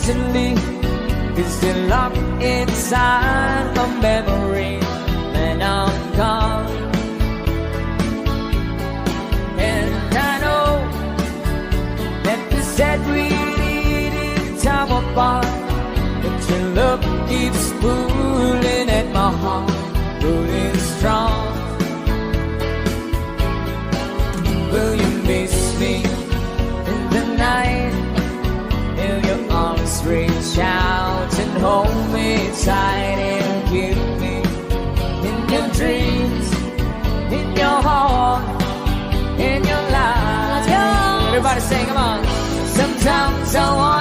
gently is still locked inside my memory when I'm gone. And I know that you said we needed time apart, but your love keeps pulling at my heart, pulling strong. Will you miss me in the night? Will your arms reach out and hold me tight and give me in your dreams, in your heart, in your life? Everybody sing, come on. Sometimes I want